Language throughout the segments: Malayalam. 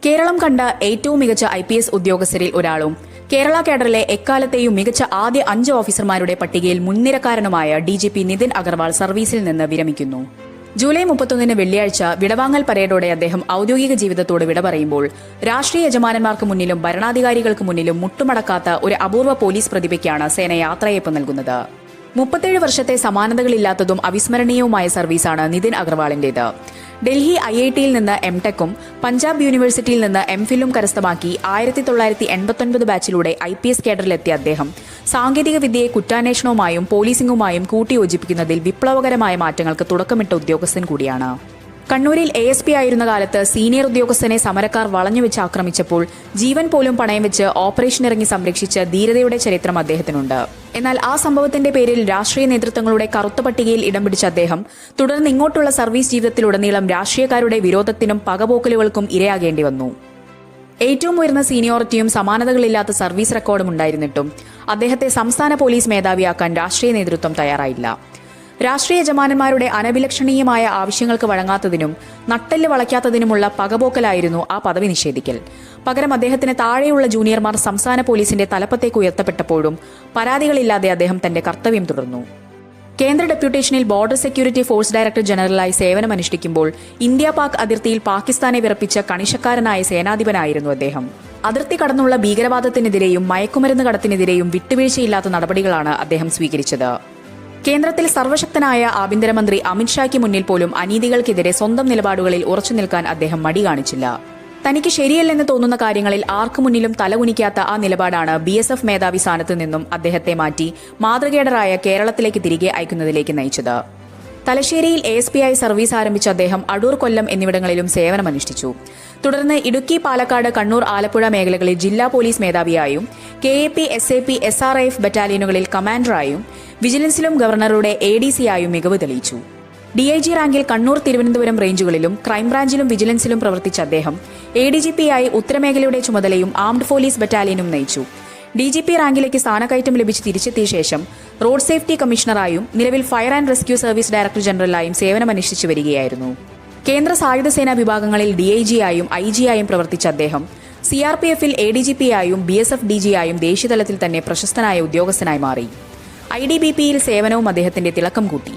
കേരളം കണ്ട ഏറ്റവും മികച്ച IPS ഉദ്യോഗസ്ഥരിൽ ഒരാളും കേരള കേഡറിലെ എക്കാലത്തെയും മികച്ച ആദ്യ 5 ഓഫീസർമാരുടെ പട്ടികയിൽ മുൻനിരക്കാരനുമായ DGP നിതിൻ അഗർവാൾ സർവീസിൽ നിന്ന് വിരമിക്കുന്നു. ജൂലൈ 31 വെള്ളിയാഴ്ച വിടവാങ്ങൽ പരേഡോടെ അദ്ദേഹം ഔദ്യോഗിക ജീവിതത്തോട് വിട പറയുമ്പോൾ രാഷ്ട്രീയ യജമാനന്മാർക്ക് മുന്നിലും ഭരണാധികാരികൾക്ക് മുന്നിലും മുട്ടുമടക്കാത്ത ഒരു അപൂർവ പോലീസ് പ്രതിഭയ്ക്കാണ് സേന യാത്രയയപ്പ് നൽകുന്നത്. 37 വർഷത്തെ സമാനതകളില്ലാത്തതും അവിസ്മരണീയവുമായ സർവീസാണ് നിതിൻ അഗർവാളിന്റേത്. ഡൽഹി IITയിൽ നിന്ന് MTechഉം പഞ്ചാബ് യൂണിവേഴ്സിറ്റിയിൽ നിന്ന് MPhilഉം കരസ്ഥമാക്കി 1989 ബാച്ചിലൂടെ IPS കേഡറിലെത്തിയ അദ്ദേഹം സാങ്കേതിക വിദ്യയെ കുറ്റാന്വേഷണവുമായും പോലീസിംഗുമായും കൂട്ടിയോജിപ്പിക്കുന്നതിൽ വിപ്ലവകരമായ മാറ്റങ്ങൾക്ക് തുടക്കമിട്ട ഉദ്യോഗസ്ഥൻ കൂടിയാണ്. കണ്ണൂരിൽ ASP ആയിരുന്ന കാലത്ത് സീനിയർ ഉദ്യോഗസ്ഥനെ സമരക്കാർ വളഞ്ഞുവെച്ച് ആക്രമിച്ചപ്പോൾ ജീവൻ പോലും പണയം വെച്ച് ഓപ്പറേഷൻ ഇറങ്ങി സംരക്ഷിച്ച ധീരതയുടെ ചരിത്രം അദ്ദേഹത്തിനുണ്ട്. എന്നാൽ ആ സംഭവത്തിന്റെ പേരിൽ രാഷ്ട്രീയ നേതൃത്വങ്ങളുടെ കറുത്ത പട്ടികയിൽ ഇടം പിടിച്ച അദ്ദേഹം തുടർന്ന് ഇങ്ങോട്ടുള്ള സർവീസ് ജീവിതത്തിലുടനീളം രാഷ്ട്രീയക്കാരുടെ വിരോധത്തിനും പകപോക്കലുകൾക്കും ഇരയാകേണ്ടി വന്നു. ഏറ്റവും ഉയർന്ന സീനിയോറിറ്റിയും സമാനതകളില്ലാത്ത സർവീസ് റെക്കോർഡും ഉണ്ടായിരുന്നിട്ടും അദ്ദേഹത്തെ സംസ്ഥാന പോലീസ് മേധാവിയാക്കാൻ രാഷ്ട്രീയ നേതൃത്വം തയ്യാറായില്ല. രാഷ്ട്രീയ യജമാനന്മാരുടെ അനഭിലഷണീയമായ ആവശ്യങ്ങൾക്ക് വഴങ്ങാത്തതിനും നട്ടെല്ല് വളയ്ക്കാത്തതിനുമുള്ള പകപോക്കലായിരുന്നു ആ പദവി നിഷേധിക്കൽ. പകരം അദ്ദേഹത്തിന് താഴെയുള്ള ജൂനിയർമാർ സംസ്ഥാന പോലീസിന്റെ തലപ്പത്തേക്ക് ഉയർത്തപ്പെട്ടപ്പോഴും പരാതികളില്ലാതെ അദ്ദേഹം തന്റെ കർത്തവ്യം തുടർന്നു. കേന്ദ്ര ഡെപ്യൂട്ടേഷനിൽ ബോർഡർ സെക്യൂരിറ്റി ഫോഴ്സ് ഡയറക്ടർ ജനറലായി സേവനമനുഷ്ഠിക്കുമ്പോൾ ഇന്ത്യ-പാക് അതിർത്തിയിൽ പാകിസ്ഥാനെ വിറപ്പിച്ച കണിശക്കാരനായ സേനാധിപനായിരുന്നു അദ്ദേഹം. അതിർത്തി കടന്നുള്ള ഭീകരവാദത്തിനെതിരെയും മയക്കുമരുന്ന് കടത്തിനെതിരെയും വിട്ടുവീഴ്ചയില്ലാത്ത നടപടികളാണ് അദ്ദേഹം സ്വീകരിച്ചത്. കേന്ദ്രത്തിൽ സർവശക്തനായ ആഭ്യന്തരമന്ത്രി അമിത്ഷായ്ക്ക് മുന്നിൽ പോലും അനീതികൾക്കെതിരെ സ്വന്തം നിലപാടുകളിൽ ഉറച്ചു നിൽക്കാൻ അദ്ദേഹം മടി കാണിച്ചില്ല. തനിക്ക് ശരിയല്ലെന്ന് തോന്നുന്ന കാര്യങ്ങളിൽ ആർക്കു മുന്നിലും തലകുനിക്കാത്ത ആ നിലപാടാണ് BSF മേധാവി സ്ഥാനത്ത് നിന്നും അദ്ദേഹത്തെ മാറ്റി മാതൃകേഡറായ കേരളത്തിലേക്ക് തിരികെ അയക്കുന്നതിലേക്ക് നയിച്ചത്. തലശ്ശേരിയിൽ ASP ആയി സർവീസ് ആരംഭിച്ച അദ്ദേഹം അടൂർ, കൊല്ലം എന്നിവിടങ്ങളിലും സേവനമനുഷ്ഠിച്ചു. തുടർന്ന് ഇടുക്കി, പാലക്കാട്, കണ്ണൂർ, ആലപ്പുഴ മേഖലകളിൽ ജില്ലാ പോലീസ് മേധാവിയായും KAP, SAP, SRIF ബറ്റാലിയനുകളിൽ കമാൻഡറായും വിജിലൻസിലും ഗവർണറുടെ ADC ആയും മികവ് തെളിയിച്ചു. DIG റാങ്കിൽ കണ്ണൂർ, തിരുവനന്തപുരം റേഞ്ചുകളിലും ക്രൈംബ്രാഞ്ചിലും വിജിലൻസിലും പ്രവർത്തിച്ച അദ്ദേഹം ADGP ആയി ഉത്തരമേഖലയുടെ ചുമതലയും ആംഡ് പോലീസ് ബറ്റാലിയനും നയിച്ചു. DGP റാങ്കിലേക്ക് സ്ഥാനക്കയറ്റം ലഭിച്ച് തിരിച്ചെത്തിയ ശേഷം റോഡ് സേഫ്റ്റി കമ്മീഷണറായും നിലവിൽ fire and rescue service director ജനറലായും സേവനമനുഷ്ഠിച്ചു വരികയായിരുന്നു. കേന്ദ്ര സായുധ സേനാ വിഭാഗങ്ങളിൽ DIG ആയും IG ആയും പ്രവർത്തിച്ച അദ്ദേഹം CRPFൽ ADGP ആയും BSF DG ആയും ദേശീയതലത്തിൽ തന്നെ പ്രശസ്തനായ ഉദ്യോഗസ്ഥനായി മാറി. IDBPയിൽ സേവനവും അദ്ദേഹത്തിന്റെ തിളക്കം കൂട്ടി.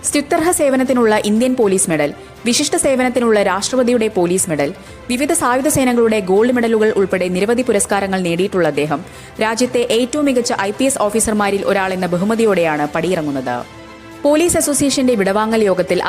സ്തുത്യർഹ സേവനത്തിനുള്ള ഇന്ത്യൻ പോലീസ് മെഡൽ, വിശിഷ്ട സേവനത്തിനുള്ള രാഷ്ട്രപതിയുടെ പോലീസ് മെഡൽ, വിവിധ സായുധ സേനകളുടെ ഗോൾഡ് മെഡലുകൾ ഉൾപ്പെടെ നിരവധി പുരസ്കാരങ്ങൾ നേടിയിട്ടുള്ള അദ്ദേഹം രാജ്യത്തെ ഏറ്റവും മികച്ച IPS ഓഫീസർമാരിൽ ഒരാളെന്ന ബഹുമതിയോടെയാണ് പടിയിറങ്ങുന്നത്. പോലീസ് അസോസിയേഷന്റെ വിടവാങ്ങൽ യോഗത്തിൽ